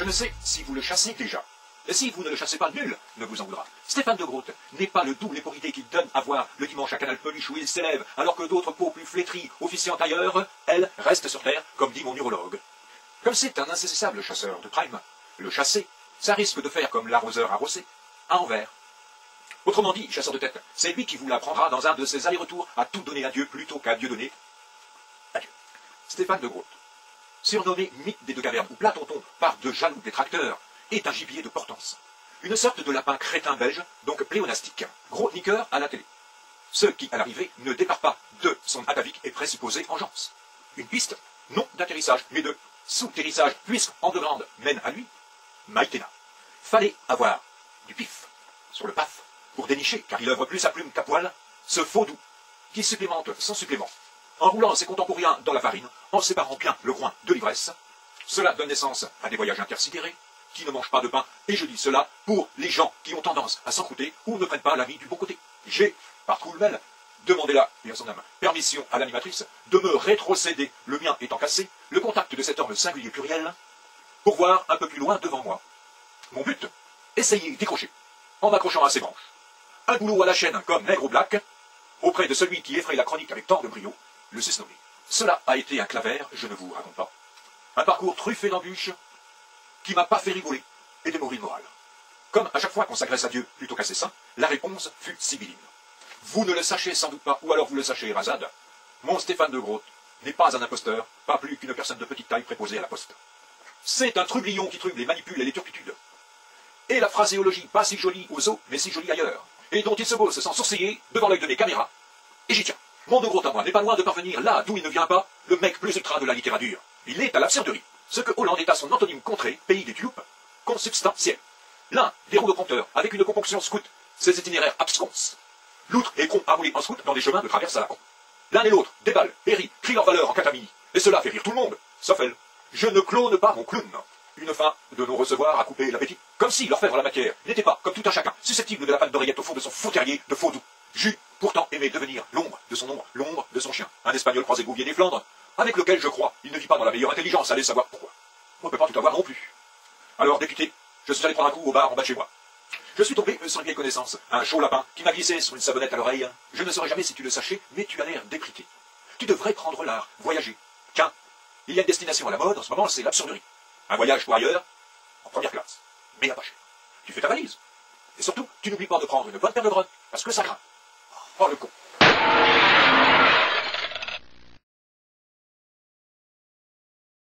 ne sais si vous le chassez déjà. Et si vous ne le chassez pas, nul ne vous en voudra. Stéphane de Groot n'est pas le double éporité qu'il donne à voir le dimanche à Canal Peluche où il s'élève, alors que d'autres peaux plus flétries, officiant ailleurs, elles restent sur terre, comme dit mon urologue. Comme c'est un insaisissable chasseur de prime, le chasser, ça risque de faire comme l'arroseur arrosé, à envers. Autrement dit, chasseur de tête, c'est lui qui vous l'apprendra dans un de ses allers-retours à tout donner à Dieu plutôt qu'à Dieu donner à Dieu. Stéphane de Groot, surnommé mythe des deux cavernes ou Platonton par de jaloux détracteurs, est un gibier de portance. Une sorte de lapin crétin belge, donc pléonastique, gros niqueur à la télé. Ce qui, à l'arrivée, ne départ pas de son atavique et présupposée engeance. Une piste, non d'atterrissage, mais de sous-terrissage, puisqu'en de grande mène à lui, Maïtena. Fallait avoir du pif sur le paf pour dénicher, car il œuvre plus à plume qu'à poil, ce faux doux, qui supplémente sans supplément, en roulant ses contemporains dans la farine, en séparant bien le groin de l'ivresse. Cela donne naissance à des voyages intersidérés, qui ne mangent pas de pain, et je dis cela pour les gens qui ont tendance à s'encrouter ou ne prennent pas la vie du bon côté. J'ai, par Coolmel, demandé là, et à son âme, permission à l'animatrice de me rétrocéder, le mien étant cassé, le contact de cet orme singulier pluriel, pour voir un peu plus loin devant moi. Mon but, essayer décrocher, en m'accrochant à ses branches, un boulot à la chaîne comme nègre au black, auprès de celui qui effraie la chronique avec tant de brio, le Cessnory. Cela a été un clavaire, je ne vous raconte pas. Un parcours truffé d'embûches, qui m'a pas fait rigoler, et démolir le moral. Comme à chaque fois qu'on s'agresse à Dieu plutôt qu'à ses saints, la réponse fut sibylline. Vous ne le sachez sans doute pas, ou alors vous le sachez, Razad, mon Stéphane de Groot n'est pas un imposteur, pas plus qu'une personne de petite taille préposée à la poste. C'est un trublion qui truble les manipule et les turpitudes. Et la phraséologie pas si jolie aux os, mais si jolie ailleurs, et dont il se bosse sans sourciller devant l'œil de mes caméras. Et j'y tiens. Mon de Groot à moi n'est pas loin de parvenir là d'où il ne vient pas, le mec plus ultra de la littérature. Il est à l'absurderie. Ce que Hollande est à son antonyme contré, pays des tulipes, consubstantiel. L'un déroule au prompteur, avec une componction scout, ses itinéraires absconses. L'autre est prompt à rouler en scout dans des chemins de traverse à la con. L'un et l'autre déballent, périent, crient leur valeur en catamini. Et cela fait rire tout le monde, sauf elle. Je ne clone pas mon clown. Une fin de non-recevoir à couper l'appétit. Comme si l'orfèvre la matière n'était pas, comme tout un chacun, susceptible de la patte d'oreillette au fond de son faux terrier de faux doux. J'eus pourtant aimé devenir l'ombre de son ombre, l'ombre de son chien. Un espagnol croisé Gouvier des Flandres, avec lequel je crois, il ne vit pas dans la meilleure intelligence, allez savoir pourquoi. On ne peut pas tout avoir non plus. Alors, député, je suis allé prendre un coup au bar en bas de chez moi. Je suis tombé sur une vieille connaissance, un chaud lapin, qui m'a glissé sur une savonnette à l'oreille. Je ne saurais jamais si tu le sachais, mais tu as l'air déprité. Tu devrais prendre l'art, voyager. Tiens, il y a une destination à la mode, en ce moment, c'est l'absurderie. Un voyage pour ailleurs, en première classe, mais à pas cher. Tu fais ta valise. Et surtout, tu n'oublies pas de prendre une bonne paire de grottes, parce que ça craint. Oh, le con.